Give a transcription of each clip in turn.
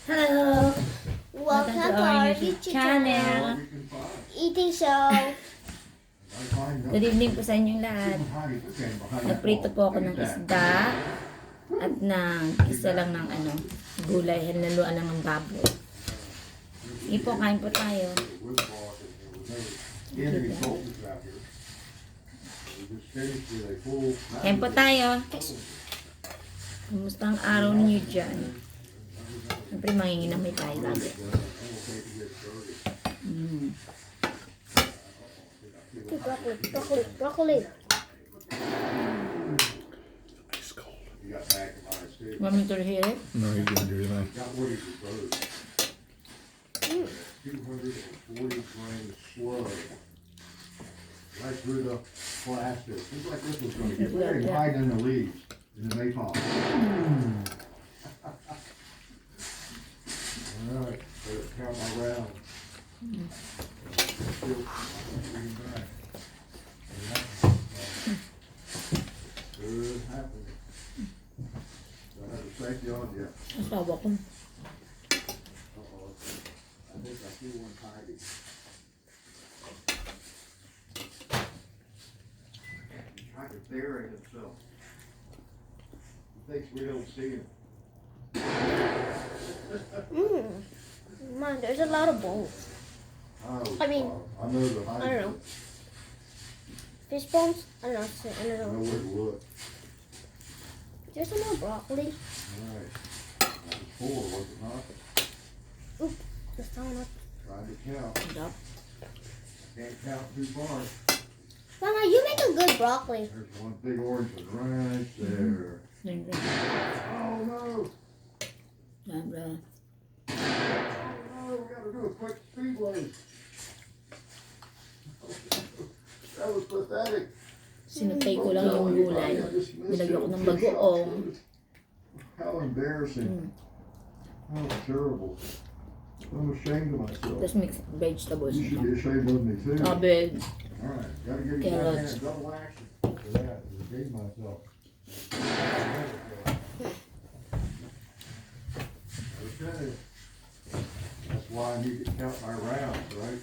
Hello! Welcome Welcome to our YouTube channel. Eating show. Good evening po sa inyong lahat. Nagprito po ako ng isda at isa lang ng gulay. Hinaluan lang ng baboy. Sige po, kain po tayo. Kain po tayo. Kumusta ang araw niyo dyan? Siyempre manginginamay tayo lagi. Broccoli. Want me to hear it? No, you didn't do that. 240 grain slug. Right through the plastic. Looks like this was going to get very hide in the leaves in the maypole. Alright, better count my rounds. Good happening. Do I have a safety on? Yeah. Asawa ko. Uh-oh. I think I see one hiding. He's trying to bury himself. He thinks we don't see him. Man, there's a lot of bowls. Oh, I mean, I know the hiding. I don't know. Fish bones? I don't know. I I don't know know. where to look. There's some more broccoli. Alright. That was 4, was it not? Oop, there's someone up. Trying to count. Yup. Can't count too far. Mama, you make a good broccoli. There's one big orange one right there. Oh no! Oh, we gotta do a quick speedway. That was pathetic. Sinutay ko lang yung gulay. Nilagyan ko ng bagoong. How embarrassing. How terrible. I'm ashamed of myself. Tapos mixed vegetables. You should be ashamed of me too. Cabbage. Alright, gotta give you one hand, double action for that, to redeem myself. Okay. That's why I need to count my rounds, right?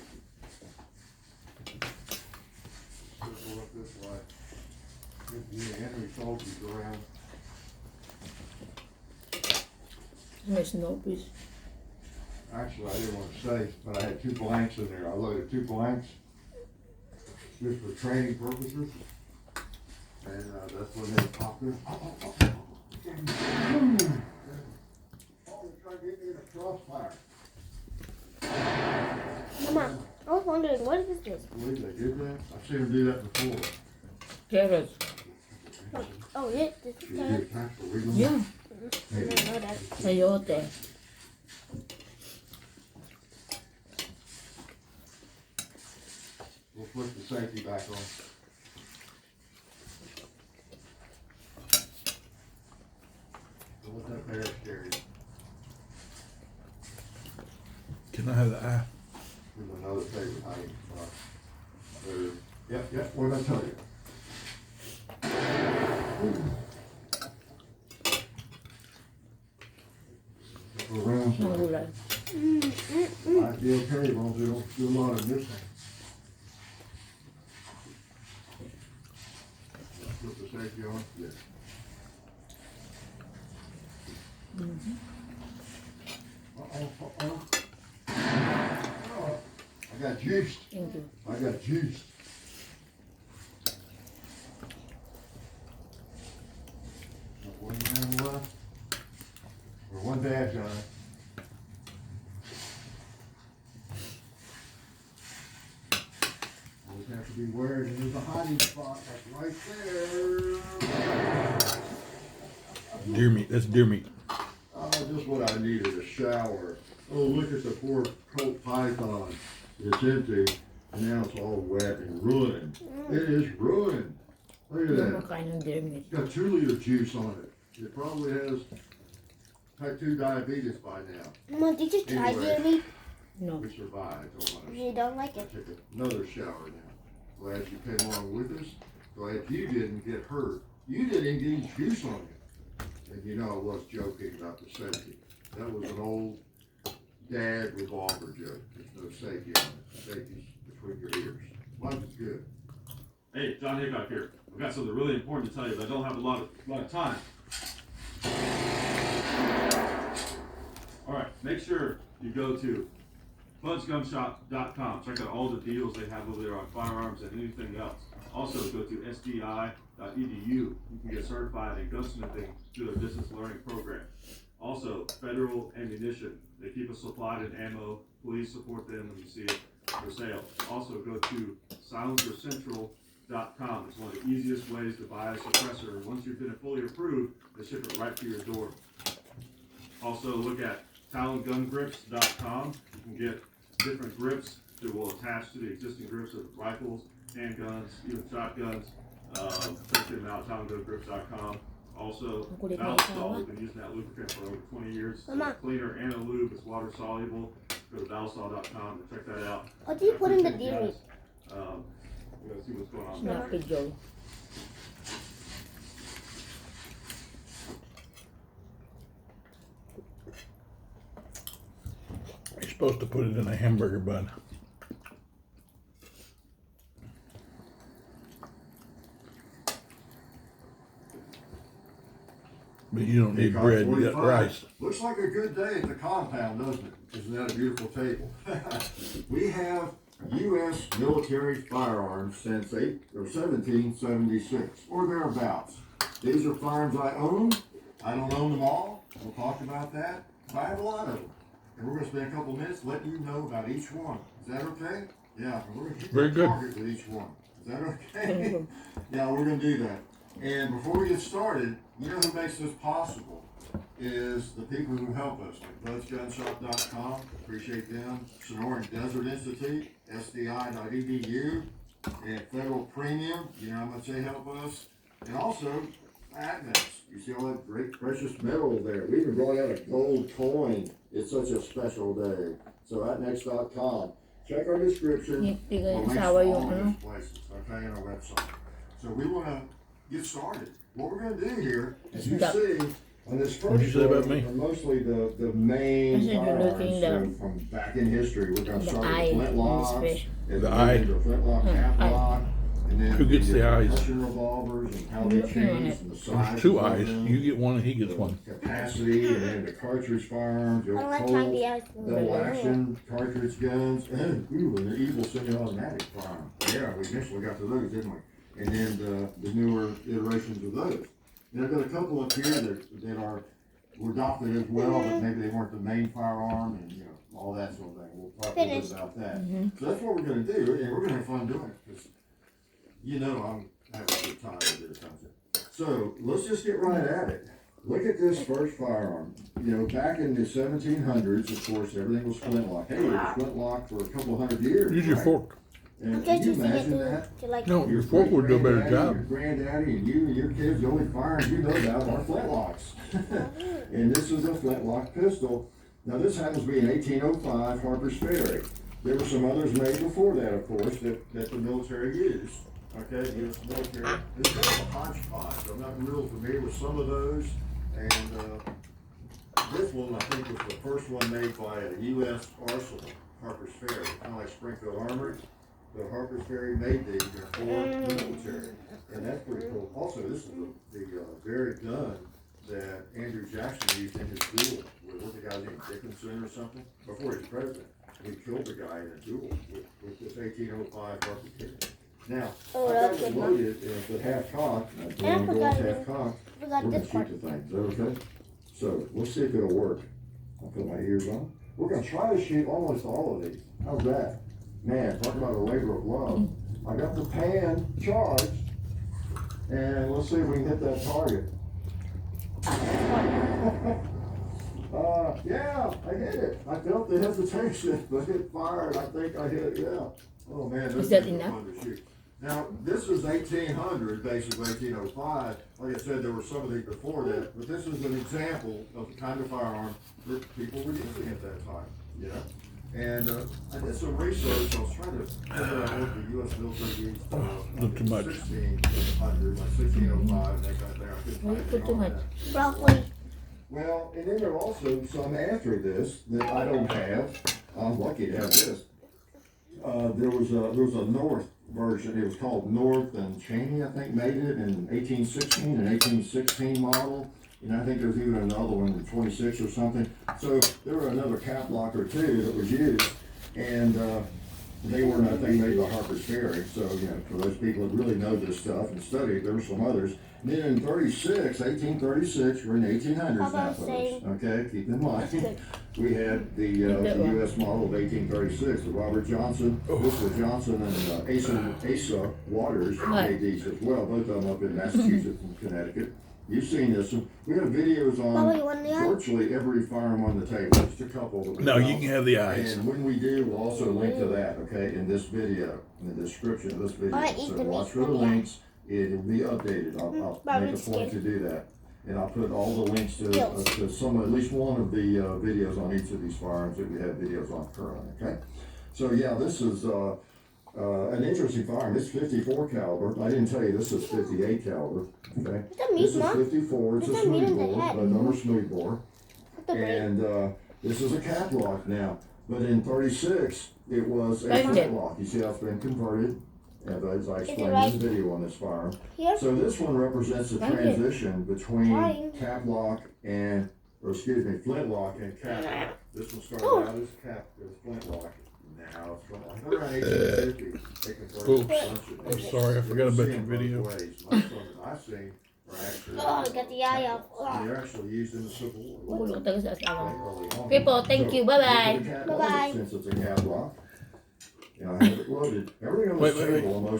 Circle up this way. Give me Henry soldiers around. May snow piece. Actually, I didn't want to say, but I had 2 blanks in there. I loaded 2 blanks just for training purposes. And that's when they popped in. Oh, they're trying to get me in a crossfire. Mama, I was wondering, what is this? I believe they did that. I've seen them do that before. Carrots. Oh, yeah, this is They carrot. did pack the legal. Yeah. I didn't know that. Sayote. We'll put the safety back on. So what that bear scared? Can I have the eye? There's another favorite hiding spot. Yep, what did I tell you? Around Ng gulay. might be okay as long as they don't do a lot of missing. Put the safety on, yeah. Uh-oh. Oh, I got juiced. Thank you. I got juiced. Got one round left. Or one badge on it. Always have to be wary. And there's a hiding spot like right there. Deer meat. That's deer meat. Oh, just what I needed, a shower. Oh, look at the poor colt python. It's empty, and now it's all wet and ruined. It is ruined. Look at Hindi that. mo makain ng deer meat. It's got 2 liter juice on it. It probably has type 2 diabetes by now. Mama, did you try Anyway. deer meat? No. We survived. You don't like it? Take another shower now. Glad you came along with us. Glad you didn't get hurt. You didn't get any juice on you. And you know I was joking about the safety. That was an old dad revolver joke. There's no safety on it. Safety's between your ears. One's good. Hey, John Hickok here. I've got something really important to tell you, but I don't have a lot of time. All right, make sure you go to budsgunshop.com. Check out all the deals they have over there on firearms and anything else. Also, go to sdi.edu. You can get certified in gunsmithing through their distance learning program. Also, Federal Ammunition. They keep us supplied in ammo. Please support them when you see it for sale. Also, go to silencercentral.com. It's one of the easiest ways to buy a suppressor. Once you've been fully approved, they ship it right to your door. Also, look at talongungrips.com. You can get different grips that will attach to the existing grips of rifles, handguns, even shotguns. Check them out, talongungrips.com. Also, Valsol, we've been using that lubricant for over 20 years. It's cleaner and a lube, it's water soluble. Go to valsol.com and check that out. What do you put in the deer meat? We're gonna see what's going on. Snappy Joe. You're supposed to put it in a hamburger bun. But you don't need Hickok bread, you got 45. rice. Looks like a good day at the compound, doesn't it? Isn't that a beautiful table? We have U.S. military firearms since 1776 or thereabouts. These are firearms I own. I don't own them all. We'll talk about that. But I have a lot of them. And we're going to spend a couple minutes letting you know about each one. Is that okay? Yeah, we're going to hit Very that good. target with each one. Is that okay? Yeah, we're going to do that. And before we get started, you know who makes this possible is the people who help us, like budsgunshop.com, appreciate them, Sonoran Desert Institute, SDI.edu, and Federal Premium, you know how much they help us, and also Atnex. You see all that great precious metal there. We even brought out a gold coin. It's such a special day. So Atnex.com. Check our description. Bigay The yung links sawa to yung all ano. those places, okay, on our website. So we want to get started. What we're going to do here, as you Duck. see, on this What'd you first say about one, me? are mostly the main I said you're looking firearms from back in history. We're going to the start eye with flintlocks, in this fish. and The then eye. the flintlock half-lock, and then Who gets the eyes? Russian revolvers and how they Looking on change it. and the size. There's two of eyes. them, You get one and he gets the one. capacity, and then the cartridge firearms, I your don't like trying Colt, the eyes. double action cartridge guns, and ooh, and the Eagle semi-automatic firearm. Yeah, we initially got to those, didn't we? And then the newer iterations of those. And I've got a couple up here that were adopted as well, but maybe they weren't the main firearm, and you know all that sort of thing. We'll talk a little bit about that. So that's what we're going to do, and we're going to have fun doing it because you know I'm having a good time with this, don't you? So let's just get right at it. Look at this first firearm. You know, back in the 1700s, of course, everything was flintlock. Hey, it was flintlock for a couple hundred years. Use your right? fork. And I'm can just you using it imagine that? to like. No, your fork would do a better Granddaddy, job. Your granddaddy and you and your kids, the only firearms you know about are flintlocks. And this is a flintlock pistol. Now this happens to be an 1805 Harper's Ferry. There were some others made before that, of course, that the military used. Okay, the U.S. military. This is kind of a hodgepodge. I'm not real familiar with some of those. And this one, I think, was the first one made by a U.S. arsenal, Harper's Ferry, kind of like Springfield Armory. The Harper's Ferry made these, they're for the military, and that's pretty cool. Also, this is the very gun that Andrew Jackson used in his duel with, what the guy's name, Dickinson or something, before he was president. He killed the guy in a duel with this 1805 Harper's Ferry. Now, Oh, I've that's got it good, loaded with half cocked. And I forgot half it. cocked. Forgot We're gonna this part. shoot the thing. Is that okay? So let's see if it'll work. I'll put my ears on. We're gonna try to shoot almost all of these. How's that? Man, talk about a labor of love. I got the pan charged, and let's see if we can hit that target. Yeah, I hit it. I felt the hesitation, but it fired. I think I hit it. Yeah. Oh man, this Is that is enough? fun to shoot. Now, this is 1800, basically 1805. Like I said, there were some of these before that, but this is an example of the kind of firearm that people were using at that time, you know? And I did some research. I was trying to figure out what the U.S. military used. Not too much. 1600, like 1605, that kind of thing. I couldn't Why you find put anything too on much? that. Broccoli. Well, and then there are also some after this that I don't have. I'm lucky to have this. There was a North version. It was called North, and Cheney, I think, made it in 1816, an 1816 model. And I think there's even another one in 26 or something. So there were another cap lock or two that was used, and they weren't, I think, made by Harper's Ferry. So, you know, for those people that really know this stuff and study it, there were some others. And then in 1836, we're in the 1800s now, Papa folks. saying- Okay, keep in mind. Good. We had the that one. U.S. model of 1836, the Robert Johnson. This was Johnson and Asa Waters What? made these as well, both of them up in Massachusetts and Connecticut. You've seen this one. We have videos Papa, you want on the eye? virtually every firearm on the table, just a couple that we No, you don't. can have the eyes. And when we do, we'll also link to that, okay, in this video, in the description of this video. Alright, eat So the watch meat for the from the eye. links. It'll be updated. I'll but make a it's point to scared. do that. And I'll put all the links to Yes. some, at least one of the videos on each of these firearms that we have videos on currently, okay? So yeah, this is an interesting firearm. It's 54 caliber. I didn't tell you this is 58 caliber, okay? Put the meat, This is Mom. 54. It's a Put the meat smooth in the bore, head. but number smooth bore. Put the meat. And this is a cap lock now. But in 36, it was a Thank flint you. lock. You see how it's been converted? As I explained right? in the video on this firearm. Here. So this one represents the Thank you. transition between Trying. cap lock and, or excuse me, flint lock and cap lock. This one started Oh. out as flint lock. Now it's flint lock. Around 1850, they converted Oops. a bunch of I'm these. sorry, I forgot You about see your them both video. ways. Most of them that I've seen are actually. Oh, I got the eye cap off. locks. And they're actually used in the Civil War. Ulo taga sa asawa. Early on. People, thank you. Bye-bye. So, look at the cap lock, Bye-bye. Since it's a cap lock. I have it loaded. Everything on Wait, this wait, wait. table almost